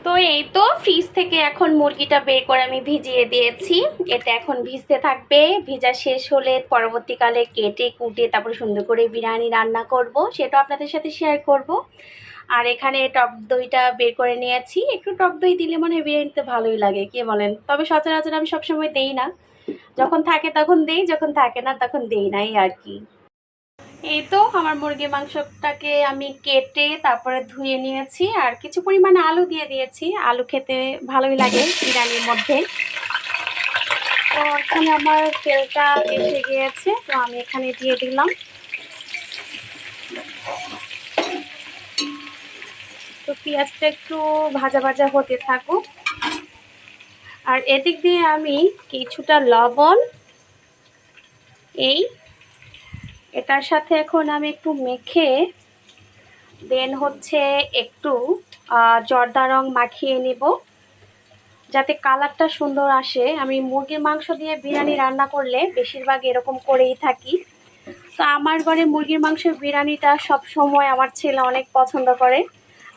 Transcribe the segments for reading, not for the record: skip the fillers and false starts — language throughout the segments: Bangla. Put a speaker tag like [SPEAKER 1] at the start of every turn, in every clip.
[SPEAKER 1] তো এই তো ফ্রিজ থেকে এখন মুরগিটা বের করে আমি ভিজিয়ে দিয়েছি। এটা এখন ভিজতে থাকবে। ভিজা শেষ হলে পরবর্তীকালে কেটে কুটে তারপরে সুন্দর করে বিরিয়ানি রান্না করব, সেটাও আপনাদের সাথে শেয়ার করব। আর এখানে টক দইটা বের করে নিয়েছি। একটু টক দই দিলে মনে হয় বিরিয়ানিতে ভালোই লাগে, কে বলেন? তবে সচরাচর আমি সবসময় দেই না, যখন থাকে তখন দেই, যখন থাকে না তখন দেই না, এই আর কি। এই তো আমার মুরগির মাংসটাকে আমি কেটে তারপরে ধুয়ে নিয়েছি, আর কিছু পরিমাণে আলু দিয়ে দিয়েছি। আলু খেতে ভালোই লাগে বিরিয়ানির মধ্যে। তো এখানে আমার তেলটা এসে গিয়েছে, তো আমি এখানে দিয়ে দিলাম। তো পেঁয়াজটা একটু ভাজা ভাজা হতে থাকুক। আর এদিক দিয়ে আমি কিছুটা লবণ এটার সাথে এখন আমি একটু মেখে দেন হচ্ছে একটু জর্দা রং মাখিয়ে নিব, যাতে কালারটা সুন্দর আসে। আমি মুরগির মাংস দিয়ে বিরিয়ানি রান্না করলে বেশিরভাগ এরকম করেই থাকি। তো আমার ঘরে মুরগির মাংসের বিরিয়ানিটা সব সময় আমার ছেলে অনেক পছন্দ করে।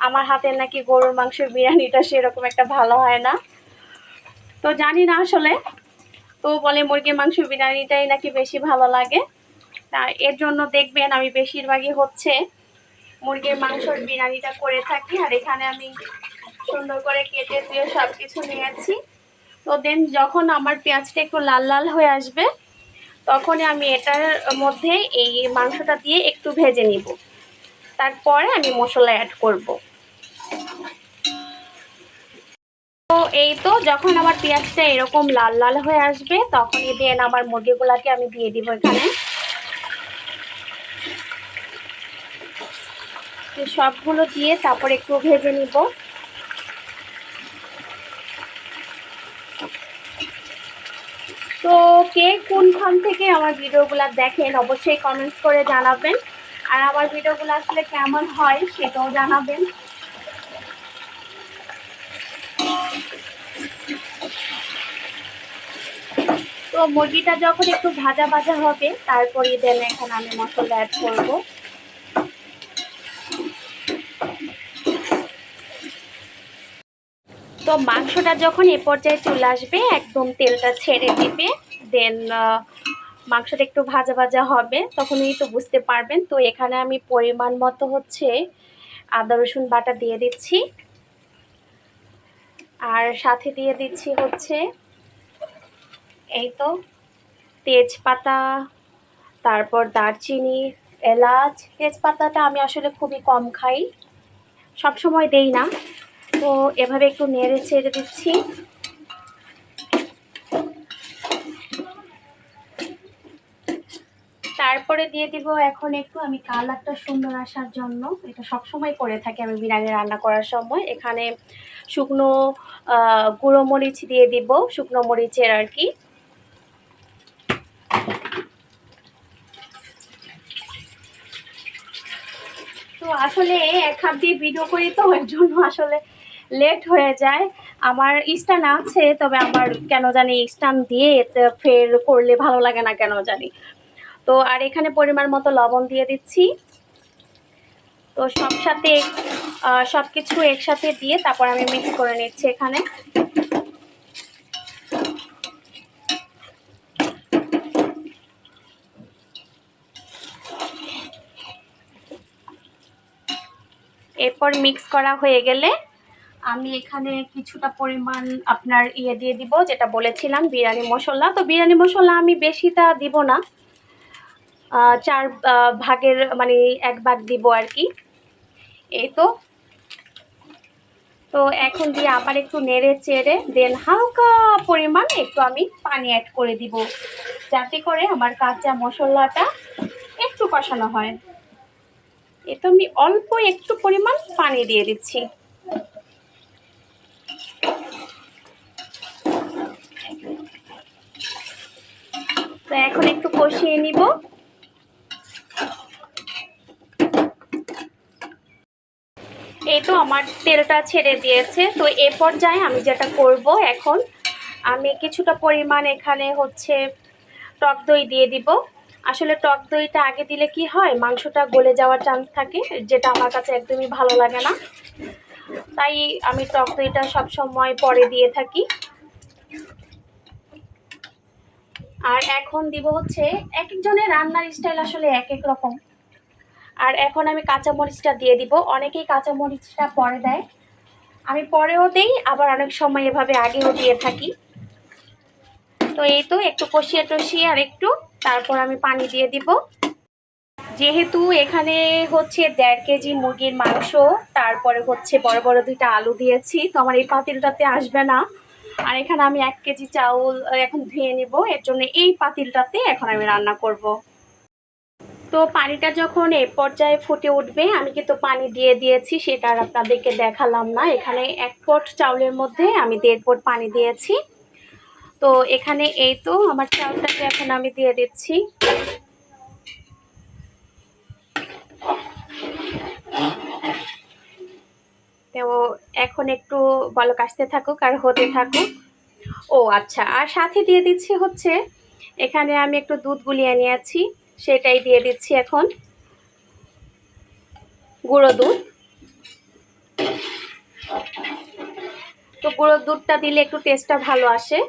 [SPEAKER 1] আমার হাতের নাকি গরুর মাংসের বিরিয়ানিটা সেরকম একটা ভালো হয় না, তো জানি না আসলে। তো বলে মুরগির মাংস বিরিয়ানিটাই নাকি বেশি ভালো লাগে। তা এর জন্য দেখবেন আমি বেশিরভাগই হচ্ছে মুরগির মাংসের বিরিয়ানিটা করে থাকি। আর এখানে আমি সুন্দর করে কেটে দিয়ে সব কিছু নিয়েছি। তো দেন যখন আমার পেঁয়াজটা একটু লাল লাল হয়ে আসবে, তখনই আমি এটার মধ্যে এই মাংসটা দিয়ে একটু ভেজে নিব। তারপরে আমি মশলা অ্যাড করব। তো এই তো যখন আমার পেঁয়াজটা এরকম লাল লাল হয়ে আসবে, তখনই দেন আমার মুরগিগুলাকে আমি দিয়ে দিব এখানে। সবগুলো দিয়ে তারপর একটু ভেজে নিব। তো কে কোনখান থেকে আমার ভিডিওগুলো দেখেন অবশ্যই কমেন্টস করে জানাবেন। আর আমার ভিডিওগুলো আসলে কেমন হয় সেটাও জানাবেন। তো মুরগিটা যখন একটু ভাজা ভাজা হবে, তারপরে দেন এখন আমি মশলা অ্যাড করব। তো মাংসটা যখন এ পর্যায়ে চলে আসবে, একদম তেলটা ছেড়ে দিবে, দেন মাংসটা একটু ভাজা ভাজা হবে, তখনই তো বুঝতে পারবেন। তো এখানে আমি পরিমাণ মতো হচ্ছে আদা রসুন বাটা দিয়ে দিচ্ছি, আর সাথে দিয়ে দিচ্ছি হচ্ছে এই তো তেজপাতা, তারপর দারচিনি, এলাচ। তেজপাতাটা আমি আসলে খুবই কম খাই, সব সময় দেই না। তো এভাবে একটু নেড়ে ছেড়ে দিচ্ছি। তারপরে দিয়ে দিব এখন একটু আমি কালারটা সুন্দর আসার জন্য, এটা সবসময় করে থাকি আমি বিরিয়ানি রান্না করার সময়, এখানে শুকনো গুঁড়ো মরিচ দিয়ে দিব, শুকনো মরিচের আর কি। তো আসলে এক হাত দিয়ে ভিডিও করি, তো এর জন্য আসলে লেট হয়ে যায়। আমার স্ট্যান্ড আছে, তবে আমার কেন জানি স্ট্যান্ড দিয়ে ফের করলে ভালো লাগে না কেন জানি। তো আর এখানে পরিমাণ মতো লবণ দিয়ে দিচ্ছি। তো সব কিছু একসাথে দিয়ে তারপর আমি মিক্স করে নিচ্ছি এখানে। এরপর মিক্স করা হয়ে গেলে আমি এখানে কিছুটা পরিমাণ আপনার দিয়ে দিব, যেটা বলেছিলাম বিরিয়ানি মশলা। তো বিরিয়ানি মশলা আমি বেশিটা দিব না, 4 ভাগের মানে 1 ভাগ দিব আর কি। এই তো তো এখন দিয়ে আবার একটু নেড়ে চেড়ে দেন হালকা পরিমাণ একটু আমি পানি অ্যাড করে দিব, যাতে করে আমার কাঁচা মশলাটা একটু কষানো হয়। তো আমি অল্প একটু পরিমাণ পানি দিয়ে দিচ্ছি। তো এখন একটু কষিয়ে নিব। এই তো আমার তেলটা ছেড়ে দিয়েছে। তো এ পর্যায়ে আমি যেটা করব, এখন আমি কিছুটা পরিমাণ এখানে হচ্ছে টক দই দিয়ে দিব। আসলে টক দইটা আগে দিলে কি হয়, মাংসটা গলে যাওয়ার চান্স থাকে, যেটা আমার কাছে একদমই ভালো লাগে না। তাই আমি টক দইটা সবসময় পরে দিয়ে থাকি। আর এখন দিব হচ্ছে, এক একজনের রান্নার স্টাইল আসলে এক এক রকম। আর এখন আমি কাঁচামরিচটা দিয়ে দিব। অনেকেই কাঁচামরিচটা পরে দেয়, আমি পরেও দেই, আবার অনেক সময় এভাবে আগেও দিয়ে থাকি। তো এই তো একটু কষিয়ে টষিয়ে আর একটু, তারপর আমি পানি দিয়ে দিব। যেহেতু এখানে হচ্ছে 1.5 কেজি মুরগির মাংস, তারপরে হচ্ছে বড় বড় 2টা আলু দিয়েছি, তো আমার এই পাতিলটাতে আসবে না। আর এখানে আমি 1 কেজি চাউল এখন ধুয়ে নিব, এর জন্য এই পাতিলটাতে এখন আমি রান্না করব। তো পানিটা যখন এই পর্যায়ে ফুটে উঠবে, আমি কিন্তু পানি দিয়ে দিয়েছি, সেটা আর আপনাদেরকে দেখালাম না। এখানে 1 পট চাউলের মধ্যে আমি 1.5 পট পানি দিয়েছি। তো এখানে এই তো আমার চাউলটাকে এখন আমি দিয়ে দিচ্ছি। তো এখন একটু বলক আসতে থাকুক আর হতে থাকুক। ও আচ্ছা, আর সাথে দিয়ে দিচ্ছি হচ্ছে, এখানে আমি একটু দুধ গুলিয়ে নিয়েছি, সেটাই দিয়ে দিচ্ছি এখন, গুঁড়ো দুধ। তো গুঁড়ো দুধটা দিলে একটু টেস্টটা ভালো আসে।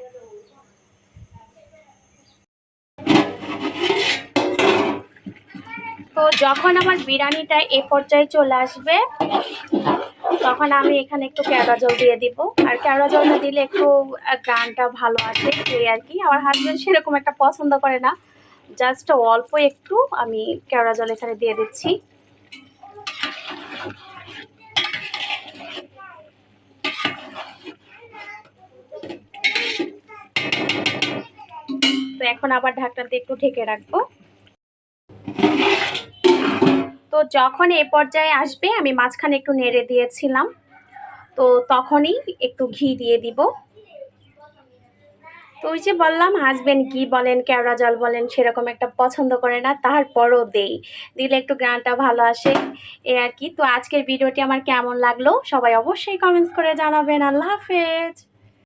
[SPEAKER 1] তো যখন আমার বিরিয়ানিটা এই পর্যায়ে চলে আসবে, তখন আমি এখানে একটু কেওড়া জল দিয়ে দিব। আর কেওড়া জলটা দিলে একটু গানটা ভালো আসে, এই আর কি। আমার হাজব্যান্ড সেরকম একটা পছন্দ করে না, জাস্ট অল্প একটু আমি কেওড়া জল এখানে দিয়ে দিচ্ছি। তো এখন আবার ঢাকনাতে একটু ঢেকে রাখবো। তো যখন এই পর্যায়ে আসবে, আমি মাঝখানে একটু নেড়ে দিয়েছিলাম, তো তখনই একটু ঘি দিয়ে দিব। তো ওই যে বললাম, হাজবেন্ড ঘি বলেন কেওড়া জল বলেন সেরকম একটা পছন্দ করে না, তারপরও দেই, দিলে একটু গ্রানটা ভালো আসে, এই আর কি। তো আজকের ভিডিওটি আমার কেমন লাগলো সবাই অবশ্যই কমেন্টস করে জানাবেন। আল্লাহ হাফেজ।